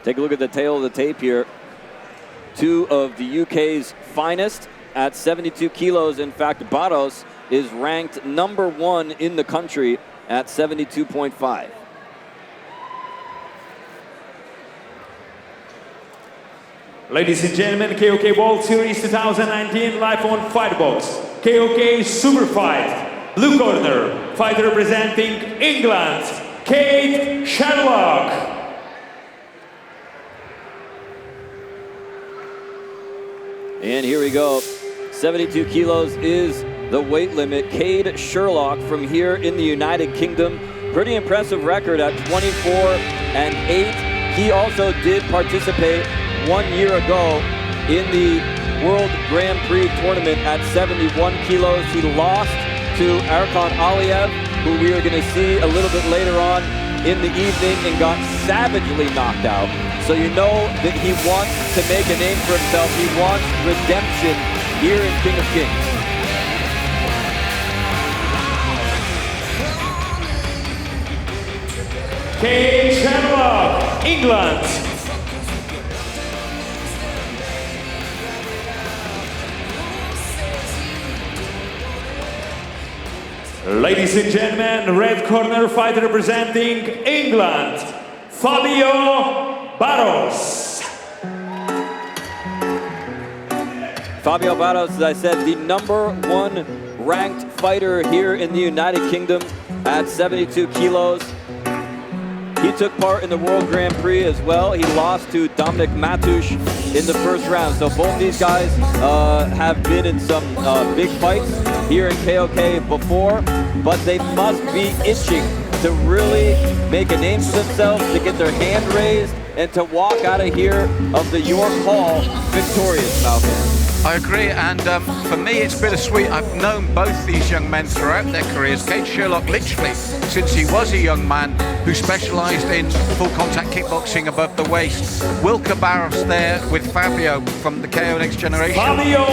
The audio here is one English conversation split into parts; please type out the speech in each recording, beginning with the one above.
Take a look at the tail of the tape here. Two of the UK's finest at 72 kilos. In fact, Barros is ranked #1 in the country at 72.5. Ladies and gentlemen, KOK Fight Series 2019 live on Fightbox. KOK Super Fight. Blue corner, fighter representing England, Kade Sherlock. And here we go. 72 kilos is the weight limit. Kade Sherlock from here in the United Kingdom. Pretty impressive record at 24-8. He also did participate 1 year ago in the World Grand Prix tournament at 71 kilos. He lost to Erkan Aliyev, who we are going to see a little bit later on in the evening, and got savagely knocked out. So you know that he wants to make a name for himself. He wants redemption here in King of Kings. Kade Sherlock, England. Ladies and gentlemen, red corner fighter representing England, Fabio Barros. Fabio Barros, as I said, the #1 ranked fighter here in the United Kingdom at 72 kilos. He took part in the World Grand Prix as well. He lost to Dominic Matusz in the first round. So both these guys have been in some big fights here in KOK before, but they must be itching to really make a name for themselves, to get their hand raised, and to walk out of here of the York Hall victorious, Malcolm. I agree, and for me it's bittersweet. I've known both these young men throughout their careers. Kade Sherlock, literally, since he was a young man who specialised in full contact kickboxing above the waist. Wilker Barros there with Fabio from the KO Next Generation. Fabio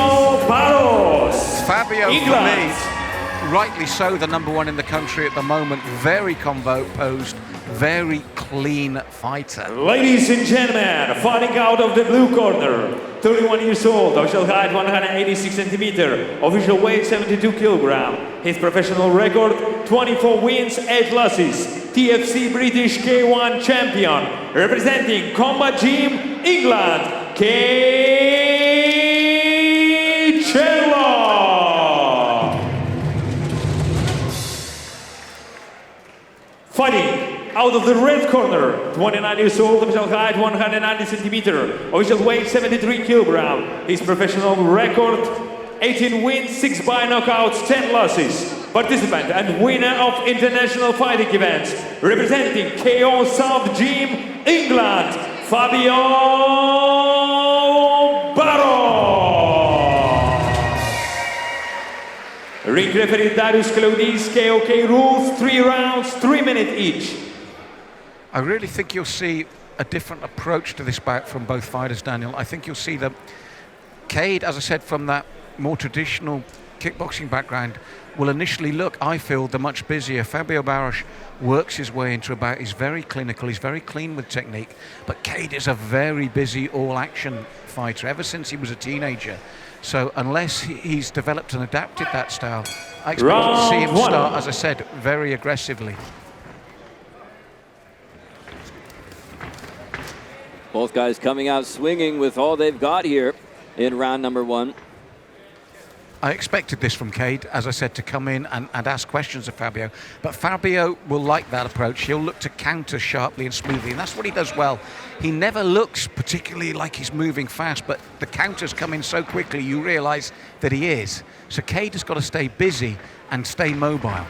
Barros. Fabio, England. for me, rightly so, the #1 in the country at the moment. Very composed, very clean fighter. Ladies and gentlemen, fighting out of the blue corner, 31 years old, official height 186 centimeter, official weight 72 kilogram. His professional record, 24 wins, 8 losses. TFC British K1 champion, representing Combat Gym, England, Kade Sherlock. Fighting out of the red corner, 29 years old, official height 190 centimeter, official weight 73 kilogram. His professional record, 18 wins, 6 by knockouts, 10 losses. Participant and winner of international fighting events, representing KO South Gym, England, Fabio Barros. Ring referee Darius Claudis, KOK rules, 3 rounds, 3 minutes each. I really think you'll see a different approach to this bout from both fighters, Daniel. I think you'll see that Kade, as I said, from that more traditional kickboxing background, will initially look, I feel, the much busier. Fabio Barros works his way into a bout. He's very clinical, he's very clean with technique, but Kade is a very busy all-action fighter ever since he was a teenager. So unless he's developed and adapted that style, I expect to see him start, as I said, very aggressively. Both guys coming out swinging with all they've got here in round #1. I expected this from Kade, as I said, to come in and ask questions of Fabio. But Fabio will like that approach. He'll look to counter sharply and smoothly, and that's what he does well. He never looks particularly like he's moving fast, but the counters come in so quickly you realise that he is. So Kade has got to stay busy and stay mobile.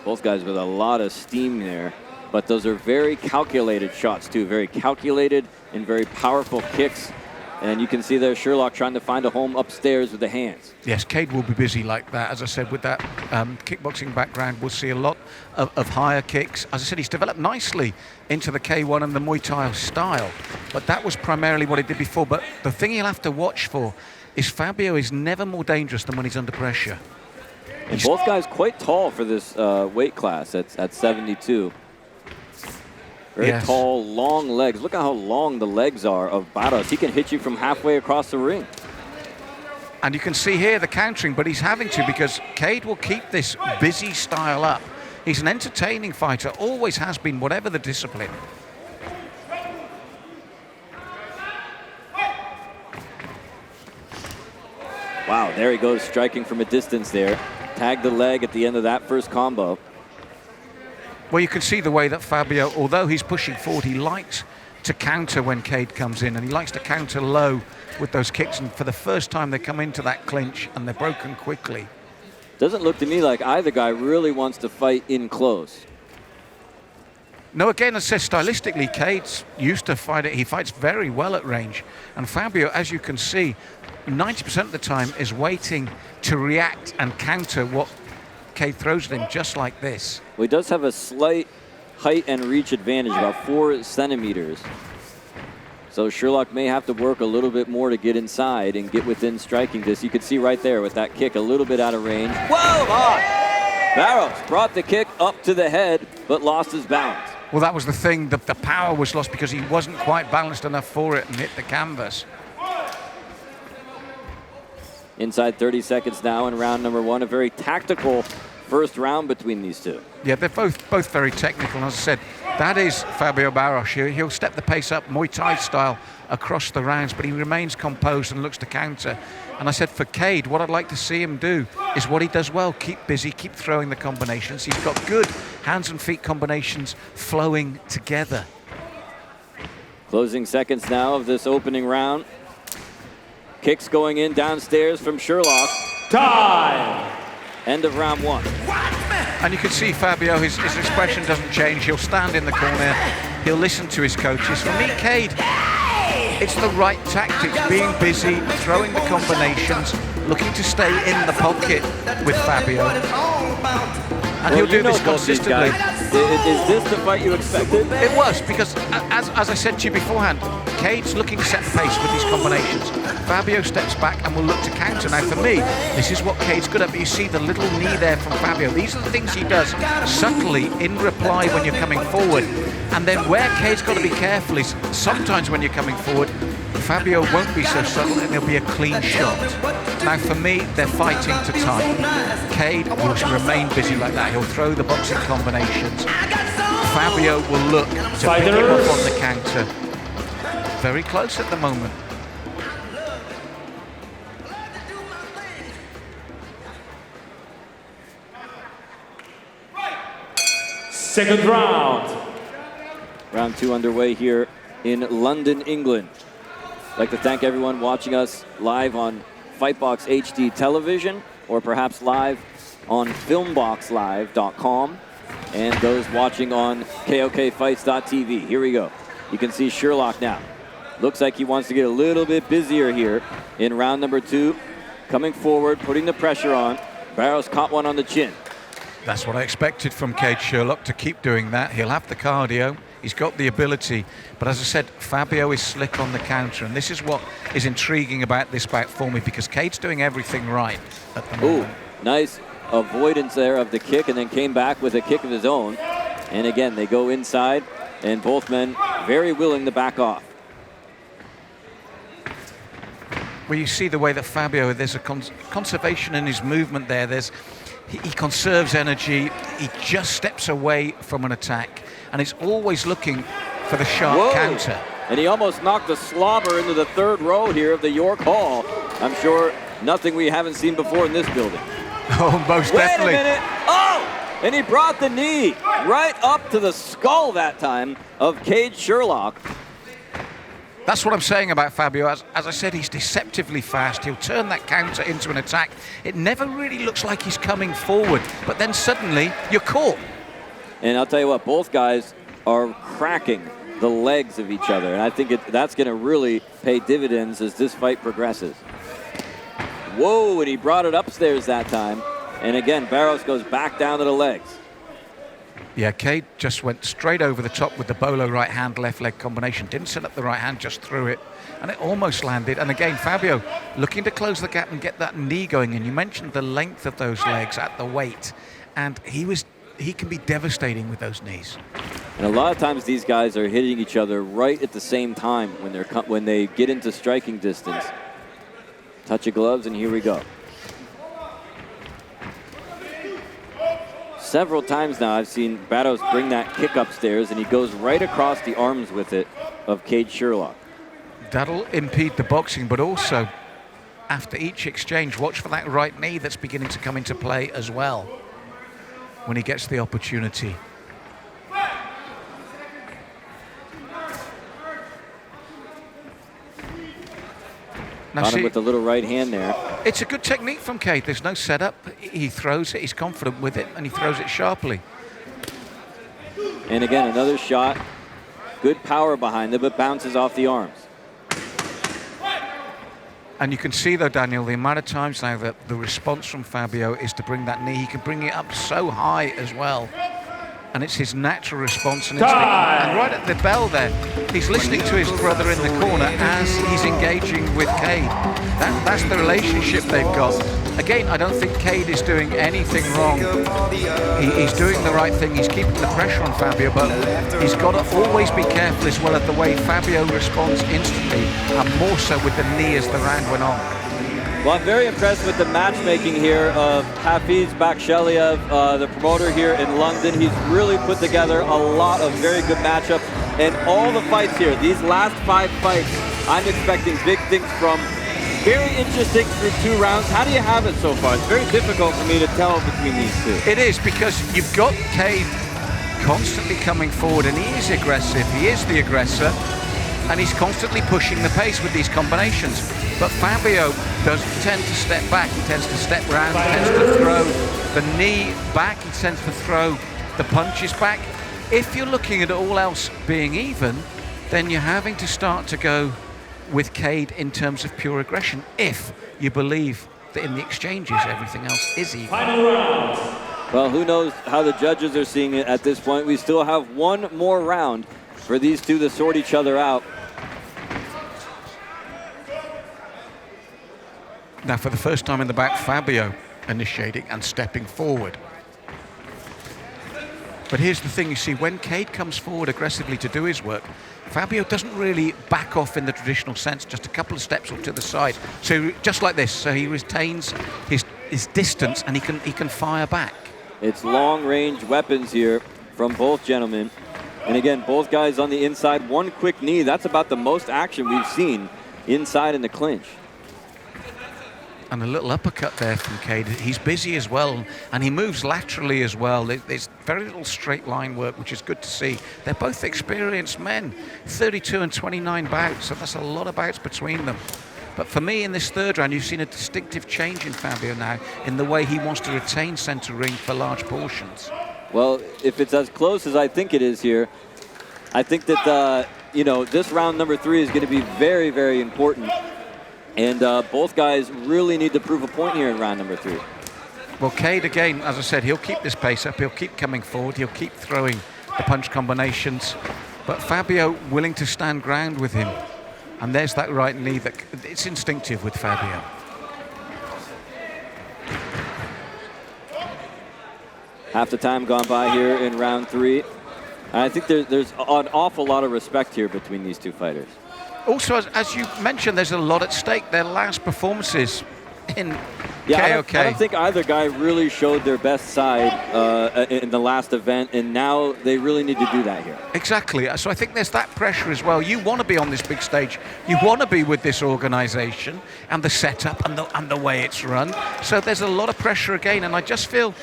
Both guys with a lot of steam there, but those are very calculated shots too, very calculated and very powerful kicks. And you can see there Sherlock trying to find a home upstairs with the hands. Yes, Kade will be busy like that. As I said, with that kickboxing background, we'll see a lot of higher kicks. As I said, he's developed nicely into the K1 and the Muay Thai style, but that was primarily what he did before. But the thing he'll have to watch for is Fabio is never more dangerous than when he's under pressure. And both guys quite tall for this weight class at 72. Very tall, long legs. Look at how long the legs are of Barros. He can hit you from halfway across the ring. And you can see here the countering, but he's having to because Kade will keep this busy style up. He's an entertaining fighter, always has been, whatever the discipline. Wow, there he goes, striking from a distance there. Tagged the leg at the end of that first combo. Well, you can see the way that Fabio, although he's pushing forward, he likes to counter when Kade comes in, and he likes to counter low with those kicks, and for the first time they come into that clinch and they're broken quickly. Doesn't look to me like either guy really wants to fight in close. No, again, as I said, stylistically, Kade's used to fight it. He fights very well at range. And Fabio, as you can see, 90% of the time is waiting to react and counter what Kade throws at him, just like this. Well, he does have a slight height and reach advantage, about 4 centimeters. So Sherlock may have to work a little bit more to get inside and get within striking distance. You can see right there with that kick a little bit out of range. Whoa, Barros brought the kick up to the head, but lost his balance. Well, that was the thing. The power was lost because he wasn't quite balanced enough for it and hit the canvas. Inside 30 seconds now in round number 1. A very tactical first round between these two. Yeah, they're both very technical. And as I said, that is Fabio Barros. He'll step the pace up Muay Thai style across the rounds, but he remains composed and looks to counter. And I said for Kade, what I'd like to see him do is what he does well, keep busy, keep throwing the combinations. He's got good hands and feet combinations flowing together. Closing seconds now of this opening round. Kicks going in downstairs from Sherlock. Time! End of round 1. And you can see Fabio, his expression doesn't change. He'll stand in the corner. He'll listen to his coaches. For me, Kade, it's the right tactics. Being busy, throwing the combinations, looking to stay in the pocket with Fabio. And he'll do this consistently. Is this the fight you expected? It was, because as I said to you beforehand, Kade's looking to set the pace with these combinations. Fabio steps back and will look to counter. Now for me, this is what Kade's good at, but you see the little knee there from Fabio. These are the things he does subtly in reply when you're coming forward. And then where Kade's got to be careful is sometimes when you're coming forward, Fabio won't be so subtle and it'll be a clean shot. Now for me, they're fighting to time. Kade will remain busy like that. He'll throw the boxing combinations. Fabio will look to pick him up on the counter. Very close at the moment. Second round. Round 2 underway here in London, England. I'd like to thank everyone watching us live on Fightbox HD television, or perhaps live on filmboxlive.com, and those watching on KOKfights.tv. Here we go. You can see Sherlock now. Looks like he wants to get a little bit busier here in round number 2. Coming forward, putting the pressure on. Barros caught one on the chin. That's what I expected from Kade Sherlock, to keep doing that. He'll have the cardio. He's got the ability. But as I said, Fabio is slick on the counter. And this is what is intriguing about this bout for me, because Kade's doing everything right at the moment. Ooh, nice avoidance there of the kick, and then came back with a kick of his own. And again, they go inside, and both men very willing to back off. Well, you see the way that Fabio, there's a conservation in his movement there. He conserves energy. He just steps away from an attack, and he's always looking for the sharp counter. And he almost knocked a slobber into the third row here of the York Hall. I'm sure nothing we haven't seen before in this building. Oh, most definitely. Wait a minute. Oh! And he brought the knee right up to the skull that time of Kade Sherlock. That's what I'm saying about Fabio. As I said, he's deceptively fast. He'll turn that counter into an attack. It never really looks like he's coming forward, but then suddenly you're caught. And I'll tell you what, both guys are cracking the legs of each other, and I think that's going to really pay dividends as this fight progresses. Whoa, and he brought it upstairs that time. And again, Barros goes back down to the legs. Yeah, Kade just went straight over the top with the bolo right hand, left leg combination. Didn't set up the right hand, just threw it. And it almost landed. And again, Fabio looking to close the gap and get that knee going. And you mentioned the length of those legs at the weight. And he can be devastating with those knees. And a lot of times these guys are hitting each other right at the same time when they get into striking distance. Touch of gloves, and here we go. Several times now I've seen Barros bring that kick upstairs, and he goes right across the arms with it of Kade Sherlock. That'll impede the boxing, but also after each exchange, watch for that right knee that's beginning to come into play as well when he gets the opportunity. Now Got him with the little right hand there. It's a good technique from Kade. There's no setup. He throws it, he's confident with it, and he throws it sharply. And again, another shot. Good power behind it, but bounces off the arms. And you can see, though, Daniel, the amount of times now that the response from Fabio is to bring that knee. He can bring it up so high as well. And it's his natural response. And right at the bell there, he's listening to his brother in the corner as he's engaging with Kade. That's the relationship they've got. Again, I don't think Kade is doing anything wrong. He's doing the right thing. He's keeping the pressure on Fabio, but he's got to always be careful as well at the way Fabio responds instantly, and more so with the knee as the round went on. Well, I'm very impressed with the matchmaking here of Hafiz Baksheliev, the promoter here in London. He's really put together a lot of very good matchups. And all the fights here, these last 5 fights, I'm expecting big things from. Very interesting through 2 rounds. How do you have it so far? It's very difficult for me to tell between these two. It is, because you've got Kade constantly coming forward, and he is aggressive. He is the aggressor, and he's constantly pushing the pace with these combinations. But Fabio does tend to step back. He tends to step round, he tends to throw the knee back, he tends to throw the punches back. If you're looking at all else being even, then you're having to start to go with Kade in terms of pure aggression, if you believe that in the exchanges everything else is even. Final round. Well, who knows how the judges are seeing it at this point. We still have 1 more round for these two to sort each other out. Now, for the first time in the back, Fabio initiating and stepping forward. But here's the thing, you see, when Kade comes forward aggressively to do his work, Fabio doesn't really back off in the traditional sense, just a couple of steps up to the side. So just like this, so he retains his distance, and he can fire back. It's long-range weapons here from both gentlemen. And again, both guys on the inside. 1 quick knee, that's about the most action we've seen inside in the clinch. And a little uppercut there from Kade. He's busy as well, and he moves laterally as well. There's very little straight line work, which is good to see. They're both experienced men, 32 and 29 bouts, so that's a lot of bouts between them. But for me, in this 3rd round, you've seen a distinctive change in Fabio now in the way he wants to retain center ring for large portions. Well, if it's as close as I think it is here, I think that, this round number 3 is going to be very, very important. And both guys really need to prove a point here in round number 3. Well, Kade, again, as I said, he'll keep this pace up. He'll keep coming forward. He'll keep throwing the punch combinations. But Fabio willing to stand ground with him. And there's that right knee. It's instinctive with Fabio. Half the time gone by here in round 3. And I think there's an awful lot of respect here between these two fighters. Also, as you mentioned, there's a lot at stake. Their last performances in KOK. KOK. I don't think either guy really showed their best side in the last event, and now they really need to do that here. Exactly. So I think there's that pressure as well. You want to be on this big stage. You want to be with this organization and the setup and the way it's run. So there's a lot of pressure again, and I just feel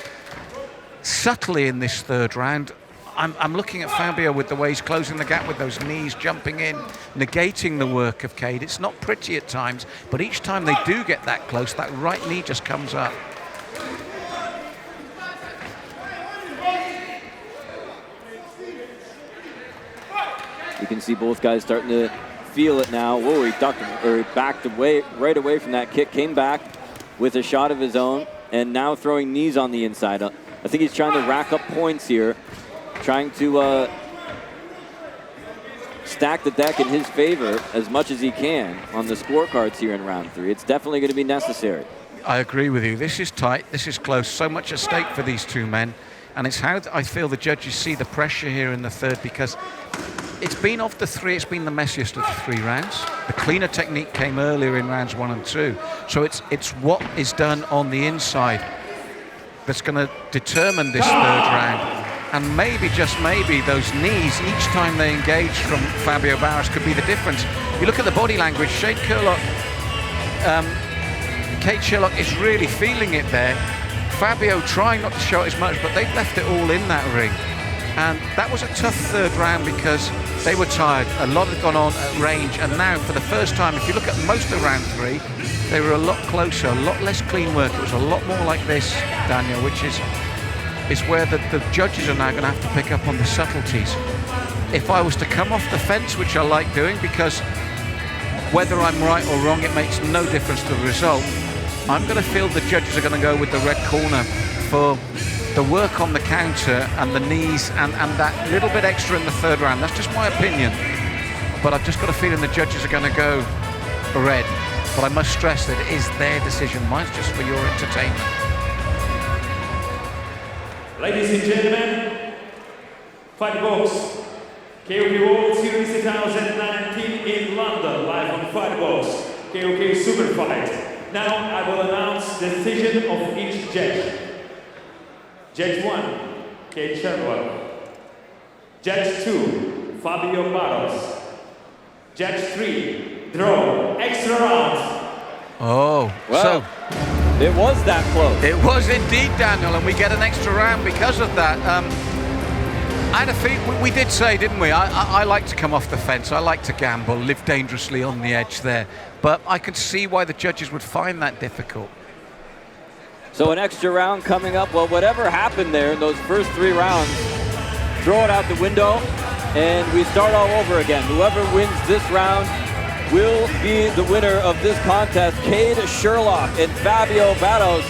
subtly in this 3rd round, I'm looking at Fabio with the way he's closing the gap with those knees, jumping in, negating the work of Kade. It's not pretty at times, but each time they do get that close, that right knee just comes up. You can see both guys starting to feel it now. Whoa, he ducked or backed away right away from that kick, came back with a shot of his own, and now throwing knees on the inside. I think he's trying to rack up points here trying to stack the deck in his favor as much as he can on the scorecards here in round 3. It's definitely going to be necessary. I agree with you. This is tight. This is close. So much at stake for these two men. And it's how I feel the judges see the pressure here in the third, because it's been of the 3, it's been the messiest of the 3 rounds. The cleaner technique came earlier in rounds 1 and 2. So it's what is done on the inside that's going to determine this third round. And maybe, just maybe, those knees, each time they engage from Fabio Barros, could be the difference. You look at the body language, Kade Sherlock is really feeling it there. Fabio trying not to show it as much, but they've left it all in that ring. And that was a tough third round because they were tired. A lot had gone on at range, and now for the first time, if you look at most of round 3, they were a lot closer, a lot less clean work. It was a lot more like this, Daniel, which is where the judges are now going to have to pick up on the subtleties. If I was to come off the fence, which I like doing, because whether I'm right or wrong, it makes no difference to the result, I'm going to feel the judges are going to go with the red corner for the work on the counter and the knees and that little bit extra in the third round. That's just my opinion, but I've just got a feeling the judges are going to go red. But I must stress that it is their decision. Mine's just for your entertainment. Ladies and gentlemen, Fight Box, KOK World Series 2019 in London, live on Fight Box, KOK Super Fight. Now I will announce the decision of each judge. Judge 1, Kade Sherlock. Judge 2, Fabio Barros. Judge 3, draw, extra round. Oh, well, so it was that close. It was indeed, Daniel, and we get an extra round because of that. I had a feeling, we did say, didn't we? I like to come off the fence. I like to gamble, live dangerously on the edge there. But I could see why the judges would find that difficult. So an extra round coming up. Well, whatever happened there in those first 3 rounds, throw it out the window, and we start all over again. Whoever wins this round will be the winner of this contest. Kade Sherlock and Fabio Barros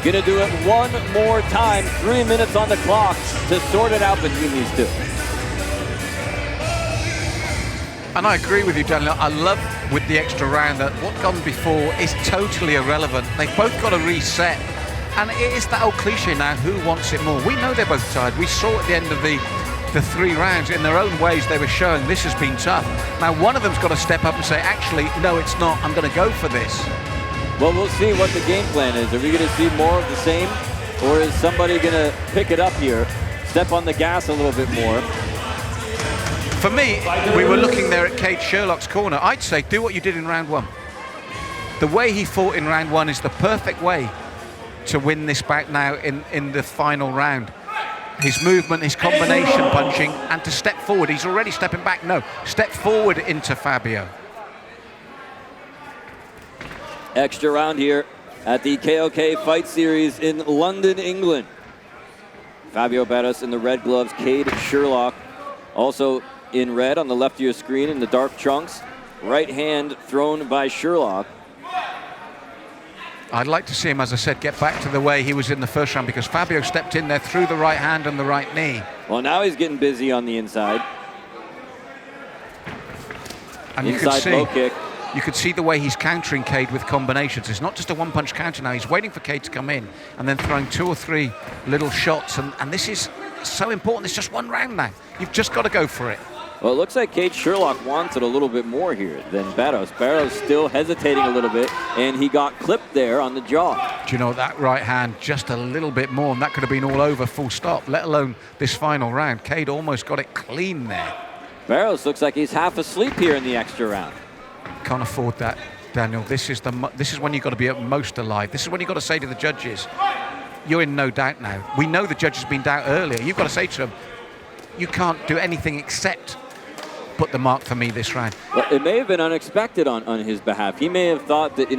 gonna do it one more time. 3 minutes on the clock to sort it out between these two. And I agree with you, Daniel. I love with the extra round that what gone before is totally irrelevant. They've both got to reset. And it is that old cliche now, who wants it more? We know they're both tired. We saw at the end of the 3 rounds, in their own ways, they were showing this has been tough. Now, one of them's got to step up and say, actually, no, it's not. I'm going to go for this. Well, we'll see what the game plan is. Are we going to see more of the same? Or is somebody going to pick it up here, step on the gas a little bit more? For me, we were looking there at Kade Sherlock's corner. I'd say do what you did in round 1. The way he fought in round 1 is the perfect way to win this back now in the final round. His movement, his combination punching, and to step forward. He's already stepping back. No, step forward into Fabio. Extra round here at the KOK Fight Series in London, England. Fabio Barros in the red gloves, Kade Sherlock also in red on the left of your screen in the dark trunks. Right hand thrown by Sherlock. I'd like to see him, as I said, get back to the way he was in the first round, because Fabio stepped in there through the right hand and the right knee. Well, now he's getting busy on the inside. And inside low kick. You could see the way he's countering Kade with combinations. It's not just a one-punch counter now. He's waiting for Kade to come in and then throwing 2 or 3 little shots. And this is so important. It's just 1 round now. You've just got to go for it. Well, it looks like Kade Sherlock wants it a little bit more here than Barros. Barros still hesitating a little bit, and he got clipped there on the jaw. Do you know, that right hand just a little bit more, and that could have been all over, full stop, let alone this final round. Kade almost got it clean there. Barros looks like he's half asleep here in the extra round. Can't afford that, Daniel. This is when you've got to be at most alive. This is when you've got to say to the judges, you're in no doubt now. We know the judges have been doubt earlier. You've got to say to them, you can't do anything except put the mark for me this round. Well, it may have been unexpected on his behalf. He may have thought that, he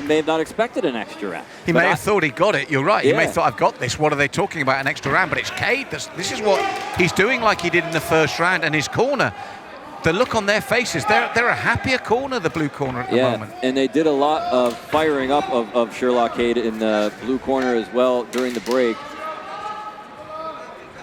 may have not expected an extra round. He may have thought he got it. You're right. Yeah. He may have thought, I've got this. What are they talking about, an extra round? But it's Kade. This is what he's doing, like he did in the first round. And his corner, the look on their faces, they're a happier corner, the blue corner at the moment. And they did a lot of firing up of Sherlock Kade in the blue corner as well during the break.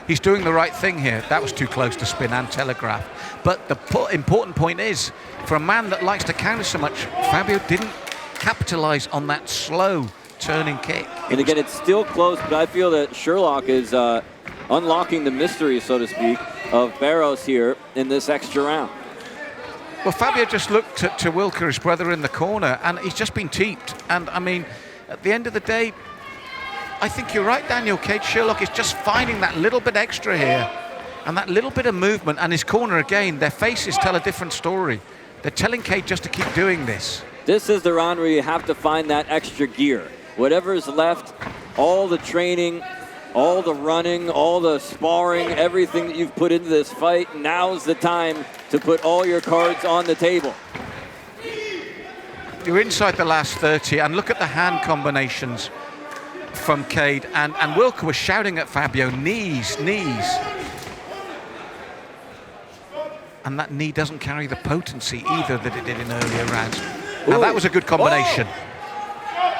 he's doing the right thing here. That was too close to spin and telegraph. But the important point is, for a man that likes to counter so much, Fabio didn't capitalize on that slow turning kick. And again, it's still close, but I feel that Sherlock is unlocking the mystery, so to speak, of Barros here in this extra round. Well, Fabio just looked to Wilker, his brother, in the corner, and he's just been teeped. And I mean, at the end of the day, I think you're right, Daniel. Kade Sherlock is just finding that little bit extra here, and that little bit of movement. And his corner, again, their faces tell a different story. They're telling Kade just to keep doing this. This is the round where you have to find that extra gear. Whatever is left, all the training, all the running, all the sparring, everything that you've put into this fight, now's the time to put all your cards on the table. You're inside the last 30, and look at the hand combinations from Kade. And Wilker was shouting at Fabio, knees, knees. And that knee doesn't carry the potency either that it did in earlier rounds. Now, that was a good combination. Oh.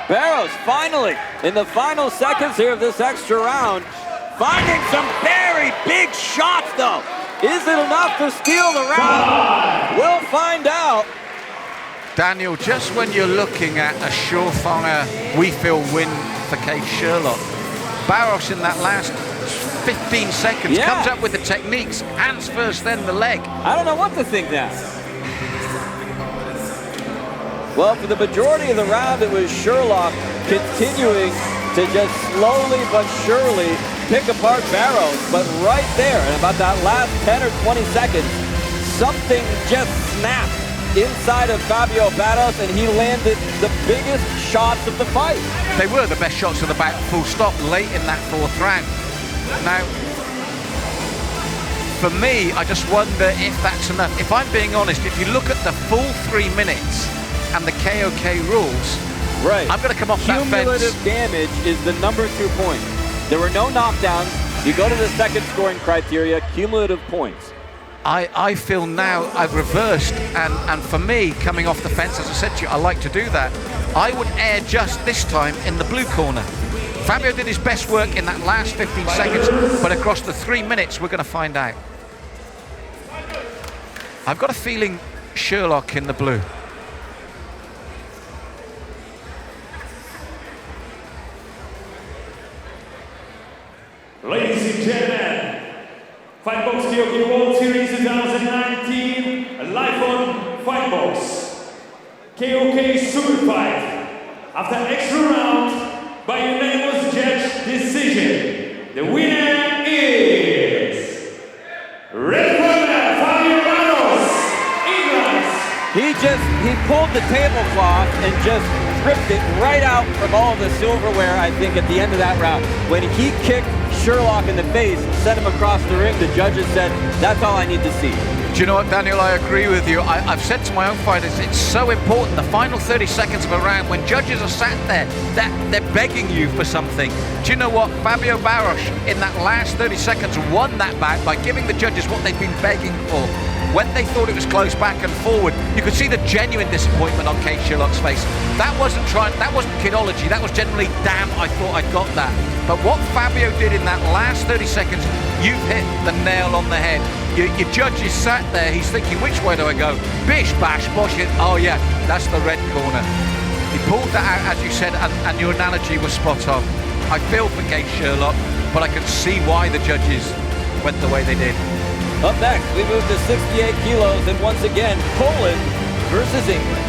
Barros finally, in the final seconds here of this extra round, finding some very big shots though. Is it enough to steal the round? We'll find out. Daniel, just when you're looking at a surefire, we feel win for Kade Sherlock, Barros in that last 15 seconds comes up with the techniques, hands first, then the leg. I don't know what to think now. Well, for the majority of the round, it was Sherlock continuing to just slowly but surely pick apart Barros. But right there, in about that last 10 or 20 seconds, something just snapped inside of Fabio Barros, and he landed the biggest shots of the fight. They were the best shots of the bout, full stop, late in that fourth round. Now, for me, I just wonder if that's enough. If I'm being honest, if you look at the full 3 minutes, and the KOK rules, right, I'm going to come off that fence. Cumulative damage is the number 2 point. There were no knockdowns. You go to the second scoring criteria, cumulative points. I feel now I've reversed, and for me, coming off the fence, as I said to you, I like to do that. I would err just this time in the blue corner. Fabio did his best work in that last 15 seconds, but across the 3 minutes, we're going to find out. I've got a feeling Sherlock in the blue. Ladies and gentlemen, Fightbox KOK World Series 2019, live on Fightbox. KOK Super Fight. After extra round, by unanimous judge decision, the winner is Red Corner, Fabio Barros, England. He pulled the tablecloth and just ripped it right out from all of the silverware, I think, at the end of that round. When he kicked Sherlock in the face and sent him across the ring, the judges said, that's all I need to see. Do you know what, Daniel? I agree with you. I've said to my own fighters, it's so important, the final 30 seconds of a round, when judges are sat there, they're begging you for something. Do you know what? Fabio Barros, in that last 30 seconds, won that bout by giving the judges what they've been begging for. When they thought it was close back and forward, you could see the genuine disappointment on Kade Sherlock's face. That wasn't kidology, that was generally, damn, I thought I'd got that. But what Fabio did in that last 30 seconds, you've hit the nail on the head. Your judge is sat there, he's thinking, which way do I go? Bish, bash, bosh it. Oh yeah, that's the red corner. He pulled that out, as you said, and your analogy was spot on. I feel for Kade Sherlock, but I can see why the judges went the way they did. Up next, we move to 68 kilos, and once again, Poland versus England.